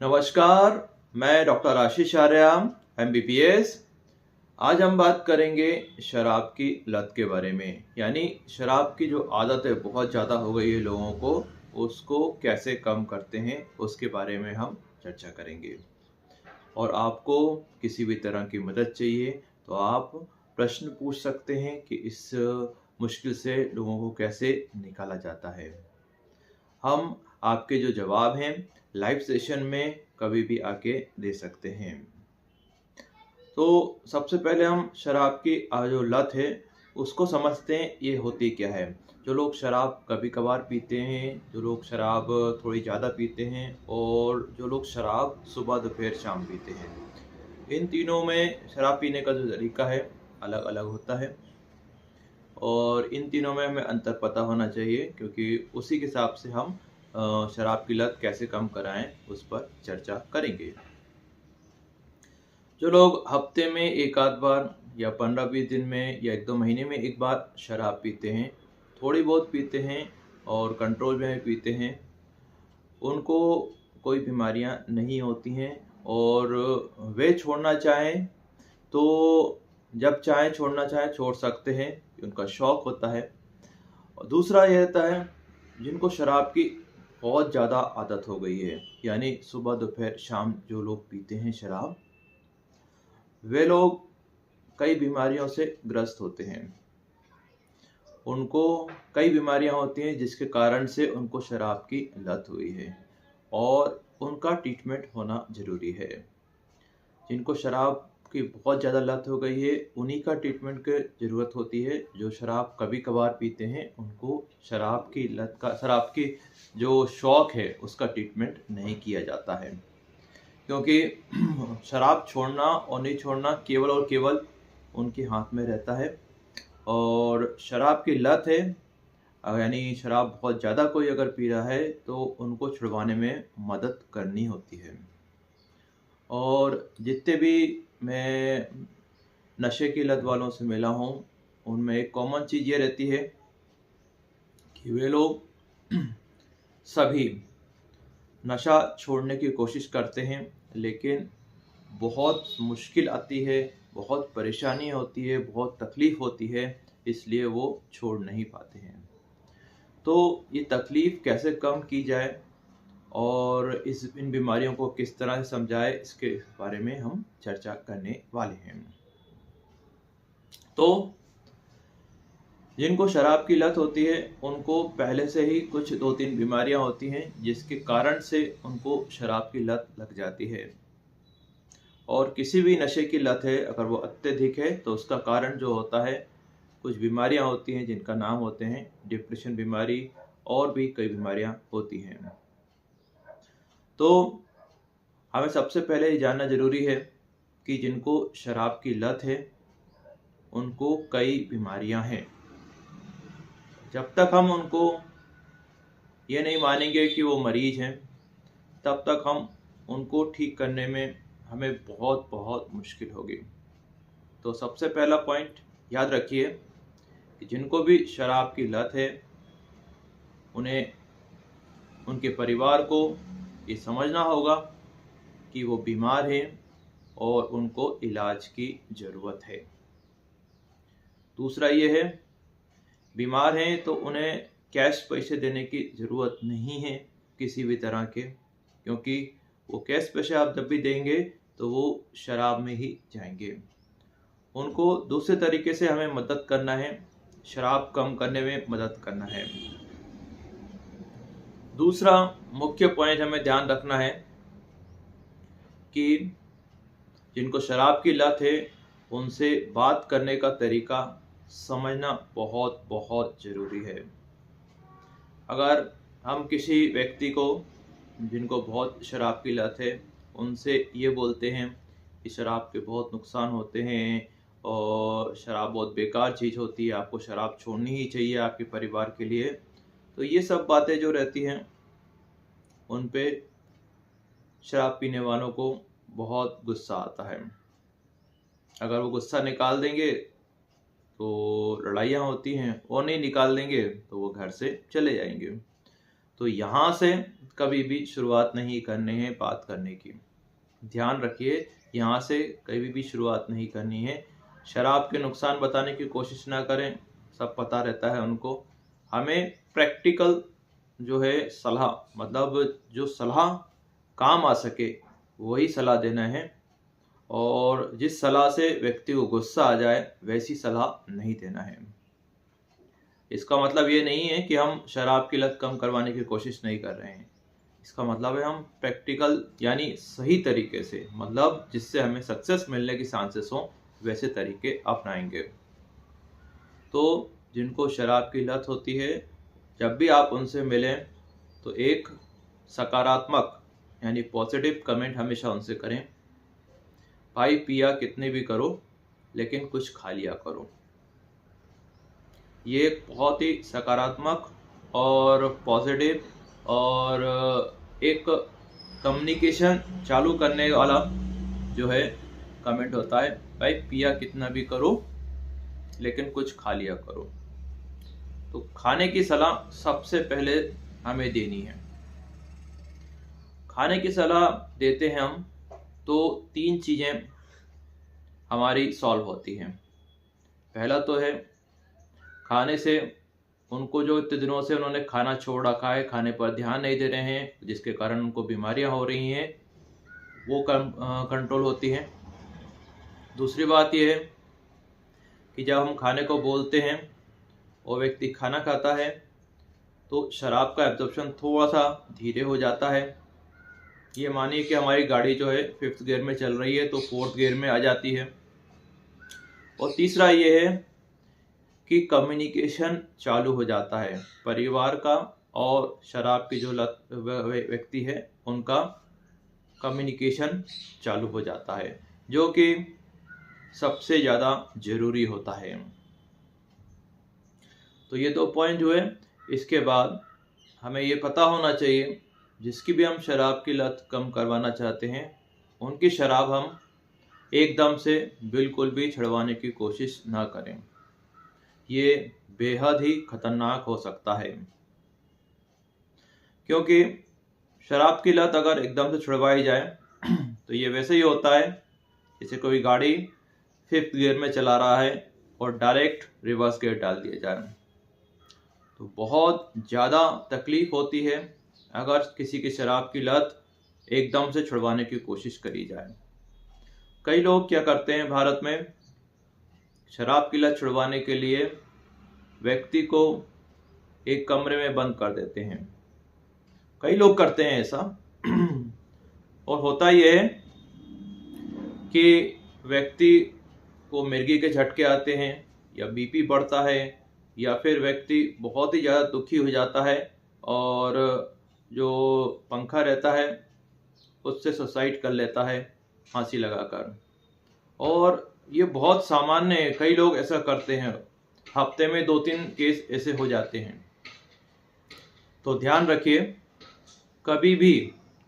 नमस्कार, मैं डॉक्टर आशीष आर्याम MBBS। आज हम बात करेंगे शराब की लत के बारे में, यानी शराब की जो आदत है बहुत ज़्यादा हो गई है लोगों को, उसको कैसे कम करते हैं उसके बारे में हम चर्चा करेंगे। और आपको किसी भी तरह की मदद चाहिए तो आप प्रश्न पूछ सकते हैं कि इस मुश्किल से लोगों को कैसे निकाला जाता है। हम आपके जो जवाब हैं लाइव सेशन में कभी भी आके दे सकते हैं। तो सबसे पहले हम शराब की जो लत है उसको समझते हैं, ये होती क्या है। जो लोग शराब कभी कभार पीते हैं, जो लोग शराब थोड़ी ज़्यादा पीते हैं और जो लोग शराब सुबह दोपहर शाम पीते हैं, इन तीनों में शराब पीने का जो तरीका है अलग अलग होता है और इन तीनों में हमें अंतर पता होना चाहिए, क्योंकि उसी के हिसाब से हम शराब की लत कैसे कम कराएं उस पर चर्चा करेंगे। जो लोग हफ्ते में एक आध बार या 15-20 दिन में या 1-2 महीने में एक बार शराब पीते हैं, थोड़ी बहुत पीते हैं और कंट्रोल में पीते हैं, उनको कोई बीमारियां नहीं होती हैं और वे छोड़ना चाहें तो जब चाहें छोड़ना चाहें छोड़ सकते हैं, उनका शौक होता है। और दूसरा ये रहता है जिनको शराब की बहुत ज़्यादा आदत हो गई है, यानी सुबह दोपहर शाम जो लोग पीते हैं शराब, वे लोग कई बीमारियों से ग्रस्त होते हैं। उनको कई बीमारियां होती हैं जिसके कारण से उनको शराब की लत हुई है और उनका ट्रीटमेंट होना ज़रूरी है। जिनको शराब की बहुत ज़्यादा लत हो गई है उन्हीं का ट्रीटमेंट की ज़रूरत होती है। जो शराब कभी कभार पीते हैं उनको शराब की लत का, शराब की जो शौक़ है उसका ट्रीटमेंट नहीं किया जाता है, क्योंकि शराब छोड़ना और नहीं छोड़ना केवल और केवल उनके हाथ में रहता है। और शराब की लत है, यानी शराब बहुत ज़्यादा कोई अगर पी रहा है तो उनको छुड़वाने में मदद करनी होती है। और जितने भी मैं नशे की लत वालों से मिला हूँ उनमें एक कॉमन चीज़ ये रहती है कि वे लोग सभी नशा छोड़ने की कोशिश करते हैं, लेकिन बहुत मुश्किल आती है, बहुत परेशानी होती है, बहुत तकलीफ़ होती है, इसलिए वो छोड़ नहीं पाते हैं। तो ये तकलीफ़ कैसे कम की जाए और इन बीमारियों को किस तरह से समझाएं, इसके बारे में हम चर्चा करने वाले हैं। तो जिनको शराब की लत होती है उनको पहले से ही कुछ 2-3 बीमारियां होती हैं जिसके कारण से उनको शराब की लत लग जाती है। और किसी भी नशे की लत है अगर वो अत्यधिक है तो उसका कारण जो होता है, कुछ बीमारियां होती हैं जिनका नाम होते हैं डिप्रेशन बीमारी, और भी कई बीमारियां होती हैं। तो हमें सबसे पहले ये जानना ज़रूरी है कि जिनको शराब की लत है उनको कई बीमारियां हैं। जब तक हम उनको ये नहीं मानेंगे कि वो मरीज हैं, तब तक हम उनको ठीक करने में हमें बहुत बहुत मुश्किल होगी। तो सबसे पहला पॉइंट याद रखिए कि जिनको भी शराब की लत है उन्हें, उनके परिवार को ये समझना होगा कि वो बीमार हैं और उनको इलाज की ज़रूरत है। दूसरा ये है, बीमार हैं तो उन्हें कैश पैसे देने की ज़रूरत नहीं है किसी भी तरह के, क्योंकि वो कैश पैसे आप जब भी देंगे तो वो शराब में ही जाएंगे। उनको दूसरे तरीके से हमें मदद करना है, शराब कम करने में मदद करना है। दूसरा मुख्य पॉइंट हमें ध्यान रखना है कि जिनको शराब की लत है उनसे बात करने का तरीका समझना बहुत बहुत ज़रूरी है। अगर हम किसी व्यक्ति को जिनको बहुत शराब की लत है उनसे ये बोलते हैं कि शराब के बहुत नुकसान होते हैं और शराब बहुत बेकार चीज़ होती है, आपको शराब छोड़नी ही चाहिए आपके परिवार के लिए, तो ये सब बातें जो रहती हैं उन पे शराब पीने वालों को बहुत गुस्सा आता है। अगर वो गुस्सा निकाल देंगे तो लड़ाइयाँ होती हैं, और नहीं निकाल देंगे तो वो घर से चले जाएंगे। तो यहाँ से कभी भी शुरुआत नहीं करनी है बात करने की। ध्यान रखिए, यहाँ से कभी भी शुरुआत नहीं करनी है। शराब के नुकसान बताने की कोशिश ना करें, सब पता रहता है उनको। हमें प्रैक्टिकल जो है सलाह, मतलब जो सलाह काम आ सके वही सलाह देना है, और जिस सलाह से व्यक्ति को गुस्सा आ जाए वैसी सलाह नहीं देना है। इसका मतलब ये नहीं है कि हम शराब की लत कम करवाने की कोशिश नहीं कर रहे हैं। इसका मतलब है हम प्रैक्टिकल यानी सही तरीके से, मतलब जिससे हमें सक्सेस मिलने की चांसेस हो, वैसे तरीके अपनाएंगे। तो जिनको शराब की लत होती है, जब भी आप उनसे मिलें तो एक सकारात्मक यानी पॉजिटिव कमेंट हमेशा उनसे करें। भाई पिया कितने भी करो लेकिन कुछ खा लिया करो। ये बहुत ही सकारात्मक और पॉजिटिव और एक कम्युनिकेशन चालू करने वाला जो है कमेंट होता है। भाई पिया कितना भी करो लेकिन कुछ खा लिया करो। तो खाने की सलाह सबसे पहले हमें देनी है। खाने की सलाह देते हैं हम तो 3 चीज़ें हमारी सॉल्व होती हैं। पहला तो है खाने से उनको जो इतने दिनों से उन्होंने खाना छोड़ रखा है, खाने पर ध्यान नहीं दे रहे हैं, जिसके कारण उनको बीमारियां हो रही हैं, वो कंट्रोल होती हैं। दूसरी बात यह है कि जब हम खाने को बोलते हैं और व्यक्ति खाना खाता है तो शराब का एब्जॉर्प्शन थोड़ा सा धीरे हो जाता है। ये मानिए कि हमारी गाड़ी जो है 5th गियर में चल रही है तो 4th गियर में आ जाती है। और तीसरा ये है कि कम्युनिकेशन चालू हो जाता है परिवार का और शराब की जो लत व्यक्ति है उनका कम्युनिकेशन चालू हो जाता है, जो कि सबसे ज़्यादा ज़रूरी होता है। तो ये 2 पॉइंट हुए। इसके बाद हमें ये पता होना चाहिए जिसकी भी हम शराब की लत कम करवाना चाहते हैं, उनकी शराब हम एकदम से बिल्कुल भी छुड़वाने की कोशिश ना करें। ये बेहद ही खतरनाक हो सकता है, क्योंकि शराब की लत अगर एकदम से छुड़वाई जाए तो ये वैसे ही होता है जैसे कोई गाड़ी 5th गियर में चला रहा है और डायरेक्ट रिवर्स गियर डाल दिया जाए। तो बहुत ज़्यादा तकलीफ होती है अगर किसी की शराब की लत एकदम से छुड़वाने की कोशिश करी जाए। कई लोग क्या करते हैं भारत में, शराब की लत छुड़वाने के लिए व्यक्ति को एक कमरे में बंद कर देते हैं। कई लोग करते हैं ऐसा और होता यह है कि व्यक्ति को मिर्गी के झटके आते हैं या बीपी बढ़ता है या फिर व्यक्ति बहुत ही ज़्यादा दुखी हो जाता है और जो पंखा रहता है उससे सुसाइड कर लेता है फांसी लगाकर। और ये बहुत सामान्य है, कई लोग ऐसा करते हैं, हफ्ते में 2-3 केस ऐसे हो जाते हैं। तो ध्यान रखिए, कभी भी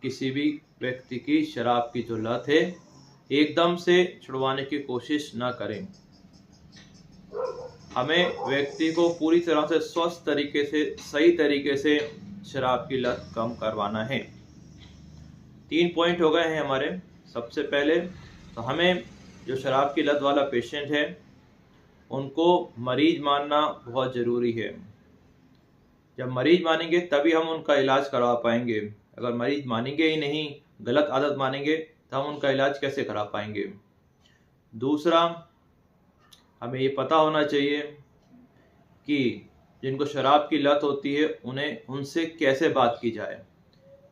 किसी भी व्यक्ति की शराब की जो लत है एकदम से छुड़वाने की कोशिश ना करें। हमें व्यक्ति को पूरी तरह से स्वस्थ तरीके से, सही तरीके से शराब की लत कम करवाना है। 3 पॉइंट हो गए हैं हमारे। सबसे पहले तो हमें जो शराब की लत वाला पेशेंट है उनको मरीज मानना बहुत ज़रूरी है। जब मरीज मानेंगे तभी हम उनका इलाज करवा पाएंगे। अगर मरीज मानेंगे ही नहीं, गलत आदत मानेंगे, तो हम उनका इलाज कैसे करा पाएंगे। दूसरा, हमें ये पता होना चाहिए कि जिनको शराब की लत होती है उनसे कैसे बात की जाए,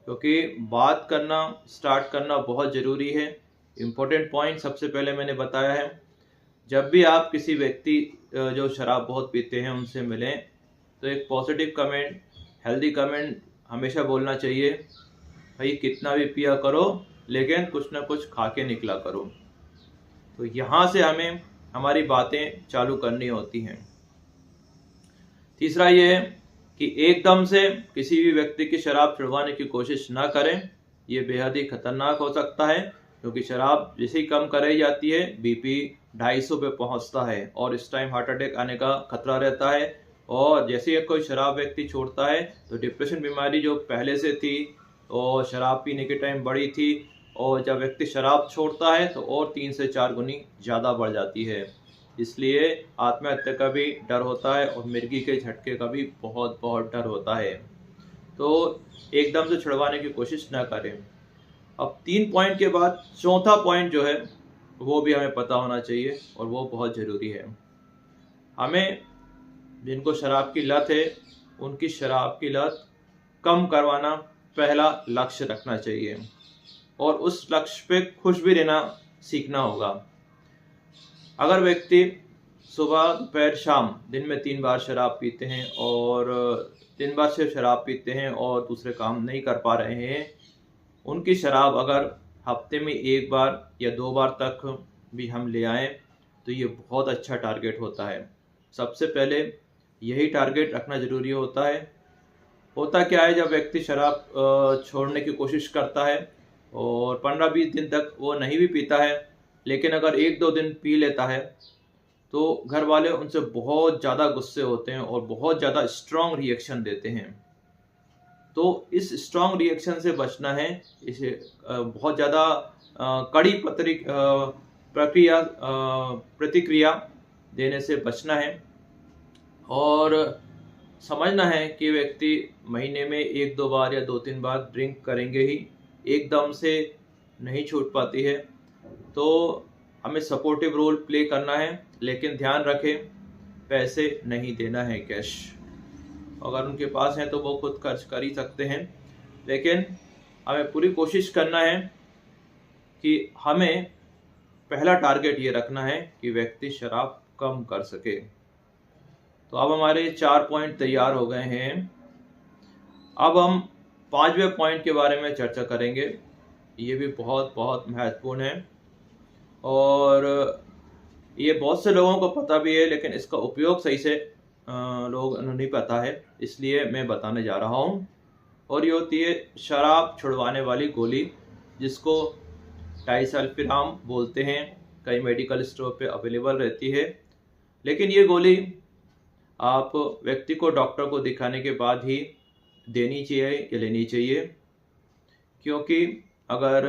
क्योंकि बात करना स्टार्ट करना बहुत ज़रूरी है। इम्पोर्टेंट पॉइंट सबसे पहले मैंने बताया है, जब भी आप किसी व्यक्ति जो शराब बहुत पीते हैं उनसे मिलें तो एक पॉजिटिव कमेंट, हेल्दी कमेंट हमेशा बोलना चाहिए। भाई कितना भी पिया करो लेकिन कुछ ना कुछ खा के निकला करो। तो यहाँ से हमें हमारी बातें चालू करनी होती हैं। तीसरा ये है कि एकदम से किसी भी व्यक्ति की शराब छुड़वाने की कोशिश ना करें। ये बेहद ही खतरनाक हो सकता है, क्योंकि शराब जैसे ही कम कराई जाती है बीपी 250 पे पहुंचता है और इस टाइम हार्ट अटैक आने का खतरा रहता है। और जैसे ही कोई शराब व्यक्ति छोड़ता है तो डिप्रेशन बीमारी जो पहले से थी और शराब पीने के टाइम बढ़ी थी, और जब व्यक्ति शराब छोड़ता है तो और 3 से 4 गुनी ज़्यादा बढ़ जाती है। इसलिए आत्महत्या का भी डर होता है और मिर्गी के झटके का भी बहुत बहुत डर होता है। तो एकदम से छुड़वाने की कोशिश ना करें। अब 3 पॉइंट के बाद चौथा पॉइंट जो है वो भी हमें पता होना चाहिए और वो बहुत ज़रूरी है। हमें जिनको शराब की लत है उनकी शराब की लत कम करवाना पहला लक्ष्य रखना चाहिए और उस लक्ष्य पे खुश भी रहना सीखना होगा। अगर व्यक्ति सुबह दोपहर शाम दिन में 3 बार शराब पीते हैं और 3 बार सिर्फ शराब पीते हैं और दूसरे काम नहीं कर पा रहे हैं, उनकी शराब अगर हफ्ते में 1 बार या 2 बार तक भी हम ले आएँ तो ये बहुत अच्छा टारगेट होता है। सबसे पहले यही टारगेट रखना ज़रूरी होता है। होता क्या है, जब व्यक्ति शराब छोड़ने की कोशिश करता है और 15-20 दिन तक वो नहीं भी पीता है, लेकिन अगर 1-2 दिन पी लेता है तो घर वाले उनसे बहुत ज़्यादा गुस्से होते हैं और बहुत ज़्यादा स्ट्रॉन्ग रिएक्शन देते हैं। तो इस स्ट्रॉन्ग रिएक्शन से बचना है, इसे बहुत ज़्यादा कड़ी प्रतिक्रिया देने से बचना है और समझना है कि व्यक्ति महीने में 1-2 बार या 2-3 बार ड्रिंक करेंगे ही, एकदम से नहीं छूट पाती है। तो हमें सपोर्टिव रोल प्ले करना है, लेकिन ध्यान रखें पैसे नहीं देना है कैश। अगर उनके पास है तो वो खुद खर्च कर ही सकते हैं, लेकिन हमें पूरी कोशिश करना है कि हमें पहला टारगेट ये रखना है कि व्यक्ति शराब कम कर सके। तो अब हमारे 4 पॉइंट तैयार हो गए हैं। अब हम 5वें पॉइंट के बारे में चर्चा करेंगे। ये भी बहुत बहुत महत्वपूर्ण है और ये बहुत से लोगों को पता भी है, लेकिन इसका उपयोग सही से लोग नहीं पता है, इसलिए मैं बताने जा रहा हूँ। और ये होती है शराब छुड़वाने वाली गोली, जिसको डाइसल्फिराम बोलते हैं। कई मेडिकल स्टोर पे अवेलेबल रहती है, लेकिन ये गोली आप व्यक्ति को डॉक्टर को दिखाने के बाद ही देनी चाहिए या लेनी चाहिए, क्योंकि अगर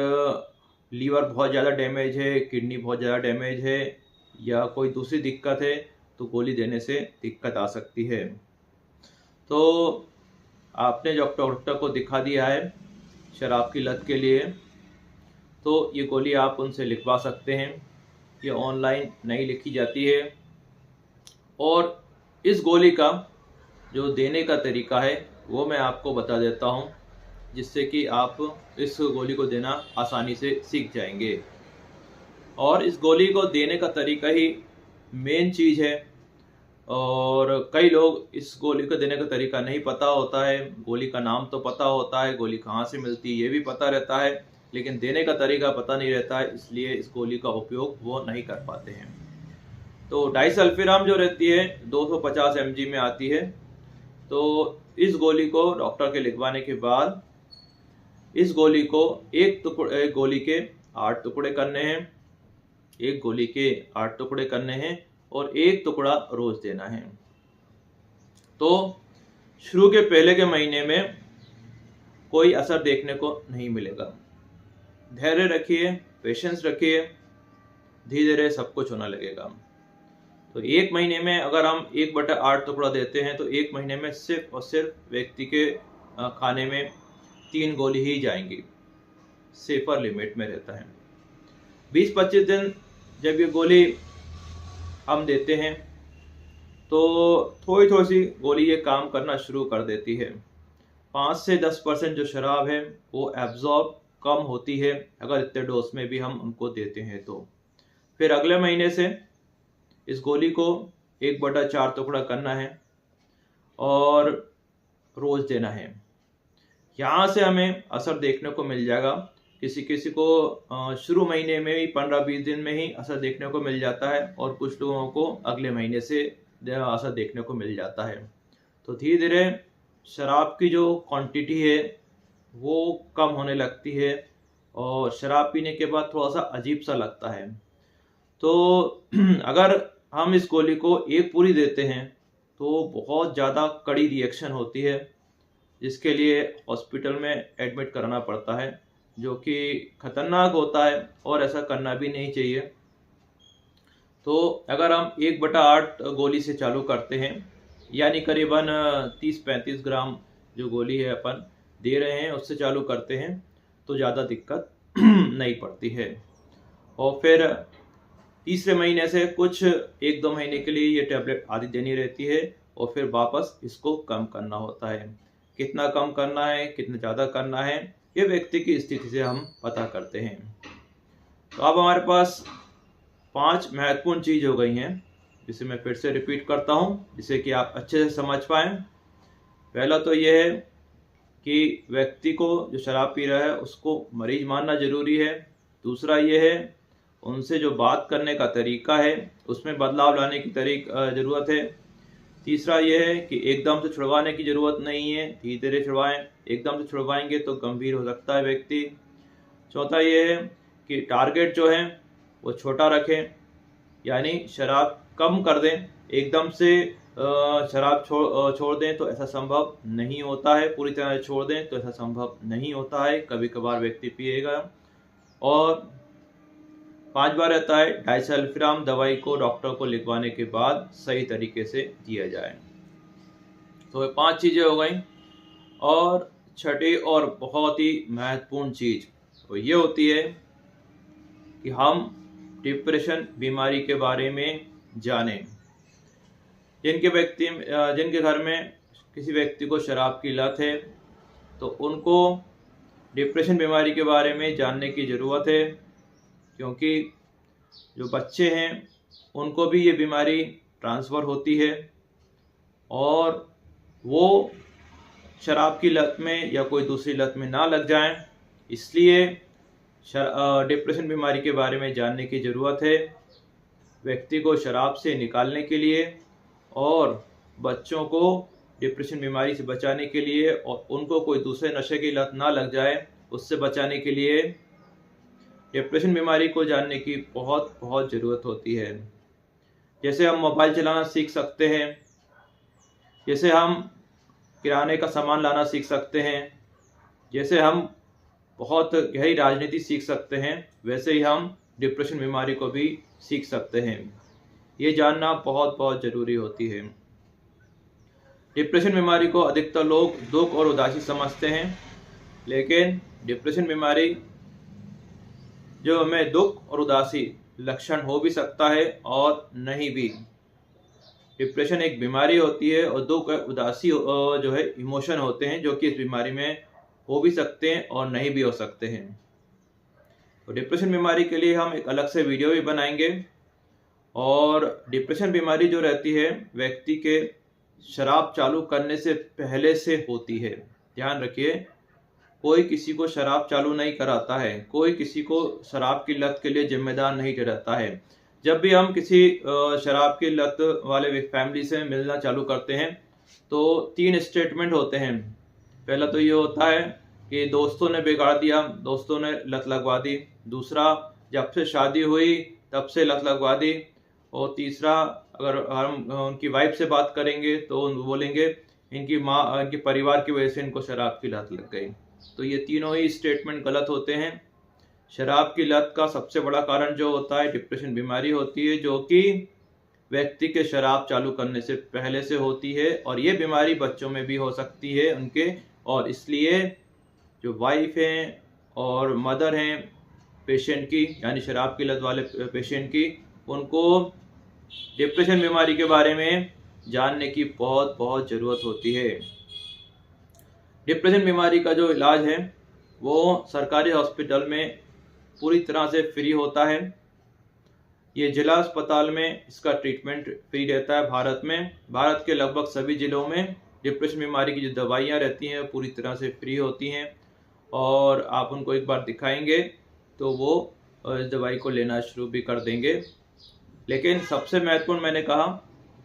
लीवर बहुत ज़्यादा डैमेज है, किडनी बहुत ज़्यादा डैमेज है या कोई दूसरी दिक्कत है तो गोली देने से दिक्कत आ सकती है। तो आपने डॉक्टर को दिखा दिया है शराब की लत के लिए, तो ये गोली आप उनसे लिखवा सकते हैं। ये ऑनलाइन नहीं लिखी जाती है और इस गोली का जो देने का तरीका है वो मैं आपको बता देता हूँ, जिससे कि आप इस गोली को देना आसानी से सीख जाएंगे। और इस गोली को देने का तरीका ही मेन चीज़ है और कई लोग इस गोली को देने का तरीका नहीं पता होता है। गोली का नाम तो पता होता है, गोली कहाँ से मिलती है ये भी पता रहता है, लेकिन देने का तरीका पता नहीं रहता है, इसलिए इस गोली का उपयोग वो नहीं कर पाते हैं। तो डाइसल्फिराम जो रहती है 250 mg में आती है। तो इस गोली को डॉक्टर के लिखवाने के बाद इस गोली को एक गोली के 8 टुकड़े करने हैं, एक गोली के 8 टुकड़े करने हैं और 1 टुकड़ा रोज देना है। तो शुरू के पहले के महीने में कोई असर देखने को नहीं मिलेगा। धैर्य रखिए, पेशेंस रखिए, धीरे धीरे सब कुछ होने लगेगा। तो 1 महीने में अगर हम 1/8 टुकड़ा देते हैं तो 1 महीने में सिर्फ और सिर्फ व्यक्ति के खाने में 3 गोली ही जाएंगी, सेफर लिमिट में रहता है। 20-25 दिन जब ये गोली हम देते हैं तो थोड़ी थोड़ी सी गोली ये काम करना शुरू कर देती है। 5 से 10% जो शराब है वो एब्जॉर्ब कम होती है अगर इतने डोज में भी हम उनको देते हैं तो। फिर अगले महीने से इस गोली को 1/4 टुकड़ा करना है और रोज देना है। यहाँ से हमें असर देखने को मिल जाएगा। किसी किसी को शुरू महीने में ही 15-20 दिन में ही असर देखने को मिल जाता है और कुछ लोगों को अगले महीने से असर देखने को मिल जाता है। तो धीरे धीरे शराब की जो क्वांटिटी है वो कम होने लगती है और शराब पीने के बाद थोड़ा सा अजीब सा लगता है। तो अगर हम इस गोली को 1 पूरी देते हैं तो बहुत ज़्यादा कड़ी रिएक्शन होती है, जिसके लिए हॉस्पिटल में एडमिट कराना पड़ता है, जो कि खतरनाक होता है और ऐसा करना भी नहीं चाहिए। तो अगर हम 1/8 गोली से चालू करते हैं, यानी करीबन 30-35 ग्राम जो गोली है अपन दे रहे हैं उससे चालू करते हैं, तो ज़्यादा दिक्कत नहीं पड़ती है। और फिर तीसरे महीने से कुछ 1-2 महीने के लिए ये टैबलेट आदि देनी रहती है और फिर वापस इसको कम करना होता है। कितना कम करना है, कितना ज़्यादा करना है, ये व्यक्ति की स्थिति से हम पता करते हैं। तो अब हमारे पास 5 महत्वपूर्ण चीज़ हो गई हैं, जिसे मैं फिर से रिपीट करता हूँ, जिससे कि आप अच्छे से समझ पाएँ। पहला तो ये है कि व्यक्ति को जो शराब पी रहा है उसको मरीज मानना ज़रूरी है। दूसरा ये है, उनसे जो बात करने का तरीका है उसमें बदलाव लाने की ज़रूरत है। तीसरा ये है कि एकदम से छुड़वाने की ज़रूरत नहीं है, धीरे धीरे छुड़वाएं। एकदम से छुड़वाएंगे तो गंभीर हो सकता है व्यक्ति। चौथा ये है कि टारगेट जो है वो छोटा रखें, यानी शराब कम कर दें। एकदम से शराब छोड़ दें तो ऐसा संभव नहीं होता है, पूरी तरह से छोड़ दें तो ऐसा संभव नहीं होता है, कभी कभार व्यक्ति पिएगा। और 5 बार रहता है डाइसल्फिराम दवाई को डॉक्टर को लिखवाने के बाद सही तरीके से दिया जाए। तो ये 5 चीज़ें हो गई। और छठी और बहुत ही महत्वपूर्ण चीज़ तो ये होती है कि हम डिप्रेशन बीमारी के बारे में जानें। जिनके घर में किसी व्यक्ति को शराब की लत है, तो उनको डिप्रेशन बीमारी के बारे में जानने की ज़रूरत है, क्योंकि जो बच्चे हैं उनको भी ये बीमारी ट्रांसफ़र होती है और वो शराब की लत में या कोई दूसरी लत में ना लग जाएं। इसलिए डिप्रेशन बीमारी के बारे में जानने की ज़रूरत है, व्यक्ति को शराब से निकालने के लिए और बच्चों को डिप्रेशन बीमारी से बचाने के लिए, और उनको कोई दूसरे नशे की लत ना लग जाए उससे बचाने के लिए डिप्रेशन बीमारी को जानने की बहुत बहुत ज़रूरत होती है। जैसे हम मोबाइल चलाना सीख सकते हैं, जैसे हम किराने का सामान लाना सीख सकते हैं, जैसे हम बहुत गहरी राजनीति सीख सकते हैं, वैसे ही हम डिप्रेशन बीमारी को भी सीख सकते हैं। ये जानना बहुत बहुत ज़रूरी होती है। डिप्रेशन बीमारी को अधिकतर लोग दुख और उदासी समझते हैं, लेकिन डिप्रेशन बीमारी जो हमें दुख और उदासी लक्षण हो भी सकता है और नहीं भी। डिप्रेशन एक बीमारी होती है और दुख और उदासी जो है इमोशन होते हैं, जो कि इस बीमारी में हो भी सकते हैं और नहीं भी हो सकते हैं। तो डिप्रेशन बीमारी के लिए हम एक अलग से वीडियो भी बनाएंगे। और डिप्रेशन बीमारी जो रहती है व्यक्ति के शराब चालू करने से पहले से होती है। ध्यान रखिए, कोई किसी को शराब चालू नहीं कराता है, कोई किसी को शराब की लत के लिए जिम्मेदार नहीं ठहराता है। जब भी हम किसी शराब की लत वाले फैमिली से मिलना चालू करते हैं तो 3 स्टेटमेंट होते हैं। पहला तो ये होता है कि दोस्तों ने बिगाड़ दिया, दोस्तों ने लत लगवा दी। दूसरा, जब से शादी हुई तब से लत लगवा दी। और तीसरा, अगर हम उनकी वाइफ से बात करेंगे तो बोलेंगे इनकी माँ, इनके परिवार की वजह से इनको शराब की लत लग गई। तो ये तीनों ही स्टेटमेंट गलत होते हैं। शराब की लत का सबसे बड़ा कारण जो होता है डिप्रेशन बीमारी होती है, जो कि व्यक्ति के शराब चालू करने से पहले से होती है। और ये बीमारी बच्चों में भी हो सकती है उनके, और इसलिए जो वाइफ हैं और मदर हैं पेशेंट की, यानी शराब की लत वाले पेशेंट की, उनको डिप्रेशन बीमारी के बारे में जानने की बहुत बहुत ज़रूरत होती है। डिप्रेशन बीमारी का जो इलाज है वो सरकारी हॉस्पिटल में पूरी तरह से फ्री होता है। ये जिला अस्पताल में इसका ट्रीटमेंट फ्री रहता है। भारत के लगभग सभी जिलों में डिप्रेशन बीमारी की जो दवाइयाँ रहती हैं पूरी तरह से फ्री होती हैं, और आप उनको एक बार दिखाएंगे तो वो इस दवाई को लेना शुरू भी कर देंगे। लेकिन सबसे महत्वपूर्ण मैंने कहा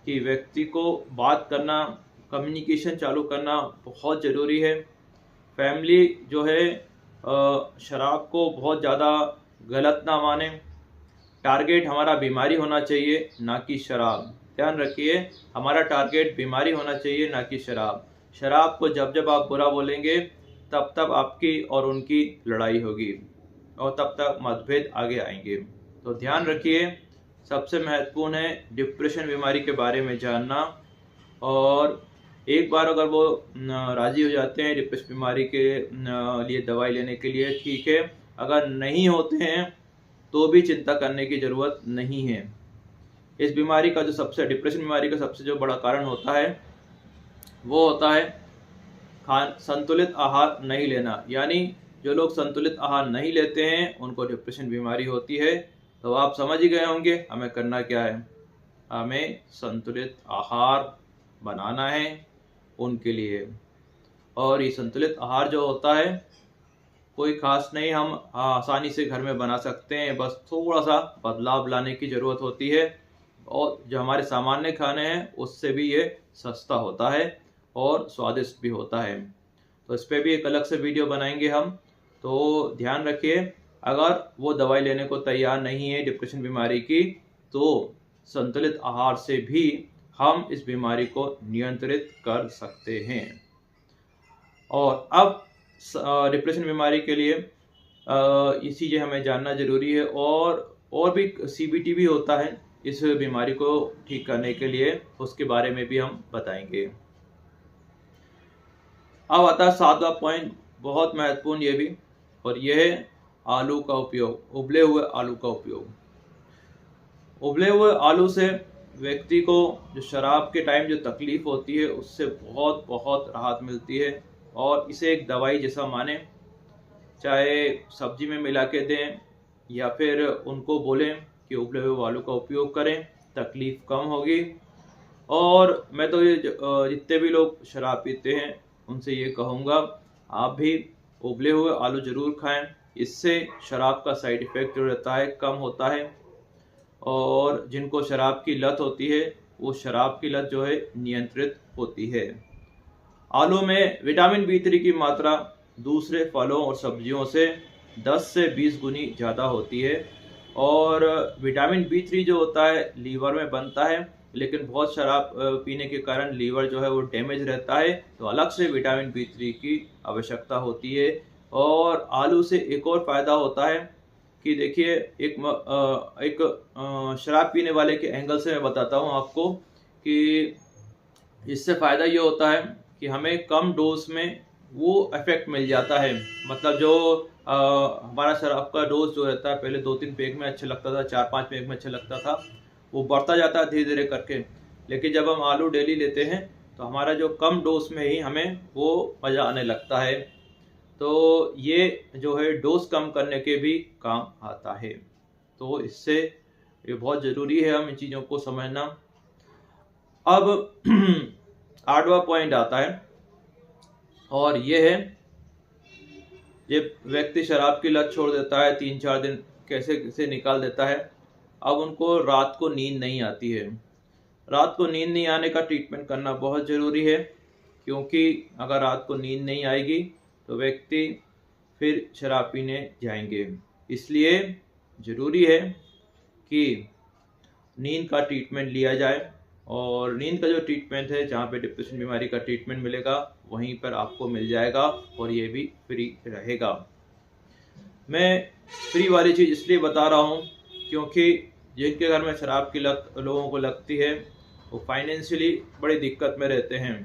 कि व्यक्ति को बात करना, कम्युनिकेशन चालू करना बहुत ज़रूरी है। फैमिली जो है शराब को बहुत ज़्यादा गलत ना माने। टारगेट हमारा बीमारी होना चाहिए, ना कि शराब। ध्यान रखिए, हमारा टारगेट बीमारी होना चाहिए, ना कि शराब। शराब को जब जब आप बुरा बोलेंगे तब तब आपकी और उनकी लड़ाई होगी और तब तक मतभेद आगे आएंगे। तो ध्यान रखिए, सबसे महत्वपूर्ण है डिप्रेशन बीमारी के बारे में जानना। और एक बार अगर वो राजी हो जाते हैं डिप्रेशन बीमारी के लिए दवाई लेने के लिए, ठीक है। अगर नहीं होते हैं तो भी चिंता करने की ज़रूरत नहीं है। इस बीमारी का डिप्रेशन बीमारी का सबसे जो बड़ा कारण होता है वो होता है संतुलित आहार नहीं लेना। यानी जो लोग संतुलित आहार नहीं लेते हैं उनको डिप्रेशन बीमारी होती है। तो आप समझ ही गए होंगे हमें करना क्या है। हमें संतुलित आहार बनाना है उनके लिए। और ये संतुलित आहार जो होता है कोई खास नहीं, हम आसानी से घर में बना सकते हैं। बस थोड़ा सा बदलाव लाने की ज़रूरत होती है। और जो हमारे सामान्य खाने हैं उससे भी ये सस्ता होता है और स्वादिष्ट भी होता है। तो इस पर भी एक अलग से वीडियो बनाएंगे हम। तो ध्यान रखिए, अगर वो दवाई लेने को तैयार नहीं है डिप्रेशन बीमारी की, तो संतुलित आहार से भी हम इस बीमारी को नियंत्रित कर सकते हैं। और अब डिप्रेशन बीमारी के लिए ये चीज़ें हमें जानना ज़रूरी है। और भी CBT भी होता है इस बीमारी को ठीक करने के लिए, उसके बारे में भी हम बताएंगे। अब आता है 7वां पॉइंट, बहुत महत्वपूर्ण ये भी, और यह है आलू का उपयोग, उबले हुए आलू का उपयोग। उबले हुए आलू से व्यक्ति को जो शराब के टाइम जो तकलीफ होती है उससे बहुत बहुत राहत मिलती है। और इसे एक दवाई जैसा माने, चाहे सब्जी में मिला के दें या फिर उनको बोलें कि उबले हुए आलू का उपयोग करें, तकलीफ कम होगी। और मैं तो ये जितने भी लोग शराब पीते हैं उनसे ये कहूँगा, आप भी उबले हुए आलू ज़रूर खाएं। इससे शराब का साइड इफ़ेक्ट जो रहता है कम होता है। और जिनको शराब की लत होती है वो शराब की लत जो है नियंत्रित होती है। आलू में विटामिन B3 की मात्रा दूसरे फलों और सब्जियों से 10 से 20 गुनी ज़्यादा होती है। और विटामिन B3 जो होता है लीवर में बनता है, लेकिन बहुत शराब पीने के कारण लीवर जो है वो डैमेज रहता है, तो अलग से विटामिन B3 की आवश्यकता होती है। और आलू से एक और फ़ायदा होता है कि देखिए, एक शराब पीने वाले के एंगल से मैं बताता हूँ आपको कि इससे फ़ायदा ये होता है कि हमें कम डोज में वो इफेक्ट मिल जाता है। मतलब जो हमारा शराब का डोज जो रहता है, पहले 2-3 पैक में अच्छा लगता था, 4-5 पैक में अच्छा लगता था, वो बढ़ता जाता है धीरे धीरे करके। लेकिन जब हम आलू डेली लेते हैं तो हमारा जो कम डोज में ही हमें वो मज़ा आने लगता है। तो ये जो है डोज कम करने के भी काम आता है। तो इससे ये बहुत ज़रूरी है हम इन चीज़ों को समझना। अब 8वां पॉइंट आता है, और ये है, ये व्यक्ति शराब की लत छोड़ देता है, 3-4 दिन कैसे कैसे निकाल देता है। अब उनको रात को नींद नहीं आती है। रात को नींद नहीं आने का ट्रीटमेंट करना बहुत ज़रूरी है, क्योंकि अगर रात को नींद नहीं आएगी तो व्यक्ति फिर शराब पीने जाएंगे। इसलिए ज़रूरी है कि नींद का ट्रीटमेंट लिया जाए। और नींद का जो ट्रीटमेंट है, जहाँ पे डिप्रेशन बीमारी का ट्रीटमेंट मिलेगा वहीं पर आपको मिल जाएगा, और ये भी फ्री रहेगा। मैं फ्री वाली चीज़ इसलिए बता रहा हूँ क्योंकि जिनके घर में शराब की लत लोगों को लगती है वो फाइनेंशियली बड़ी दिक्कत में रहते हैं।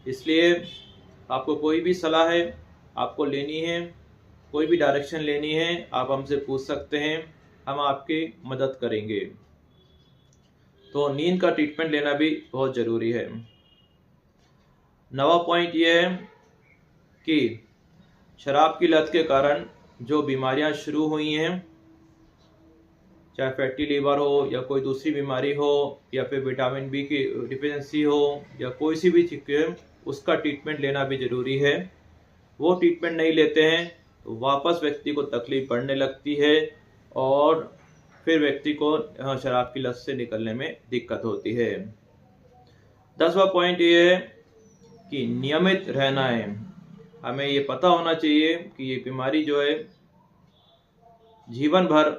इसलिए आपको कोई भी सलाह है आपको लेनी है, कोई भी डायरेक्शन लेनी है, आप हमसे पूछ सकते हैं, हम आपकी मदद करेंगे। तो नींद का ट्रीटमेंट लेना भी बहुत ज़रूरी है। 9वां पॉइंट ये है कि शराब की लत के कारण जो बीमारियां शुरू हुई हैं, चाहे फैटी लीवर हो या कोई दूसरी बीमारी हो या फिर विटामिन B की डिफिशिएंसी हो या कोई सी भी चीज़ है, उसका ट्रीटमेंट लेना भी ज़रूरी है। वो ट्रीटमेंट नहीं लेते हैं तो वापस व्यक्ति को तकलीफ बढ़ने लगती है और फिर व्यक्ति को शराब की लत से निकलने में दिक्कत होती है। 10वां पॉइंट ये है कि नियमित रहना है। हमें ये पता होना चाहिए कि ये बीमारी जो है जीवन भर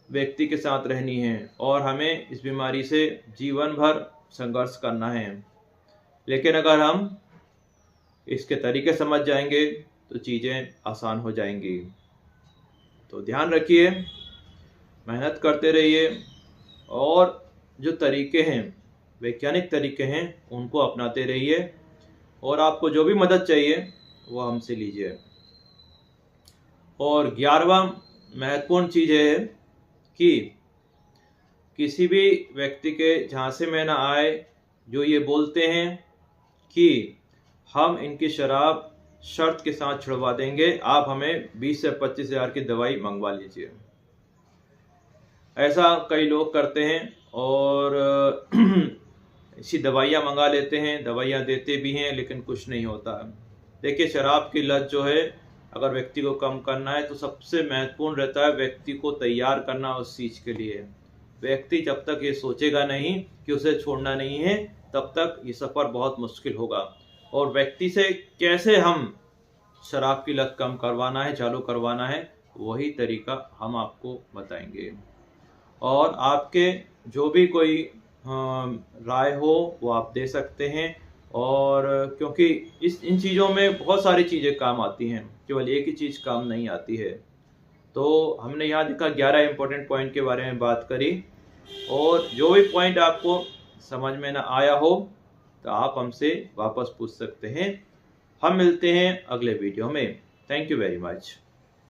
व्यक्ति के साथ रहनी है और हमें इस बीमारी से जीवन भर संघर्ष करना है। लेकिन अगर हम इसके तरीके समझ जाएंगे तो चीज़ें आसान हो जाएंगी। तो ध्यान रखिए, मेहनत करते रहिए और जो तरीके हैं, वैज्ञानिक तरीके हैं, उनको अपनाते रहिए और आपको जो भी मदद चाहिए वो हमसे लीजिए। और 11वां महत्वपूर्ण चीज़ है कि किसी भी व्यक्ति के झांसे में ना आए जो ये बोलते हैं कि हम इनकी शराब शर्त के साथ छुड़वा देंगे, आप हमें 20 से 25 हज़ार की दवाई मंगवा लीजिए। ऐसा कई लोग करते हैं और ऐसी दवाइयाँ मंगा लेते हैं, दवाइयाँ देते भी हैं, लेकिन कुछ नहीं होता। देखिए, शराब की लत जो है, अगर व्यक्ति को कम करना है तो सबसे महत्वपूर्ण रहता है व्यक्ति को तैयार करना उस चीज़ के लिए। व्यक्ति जब तक ये सोचेगा नहीं कि उसे छोड़ना नहीं है, तब तक ये सफ़र बहुत मुश्किल होगा। और व्यक्ति से कैसे हम शराब की लत कम करवाना है, चालू करवाना है, वही तरीका हम आपको बताएंगे। और आपके जो भी कोई राय हो वो आप दे सकते हैं। और क्योंकि इन चीज़ों में बहुत सारी चीज़ें काम आती हैं, केवल एक ही चीज़ काम नहीं आती है। तो हमने यहाँ देखा 11 इम्पोर्टेंट पॉइंट के बारे में बात करी, और जो भी पॉइंट आपको समझ में ना आया हो तो आप हमसे वापस पूछ सकते हैं। हम मिलते हैं अगले वीडियो में। Thank you very much.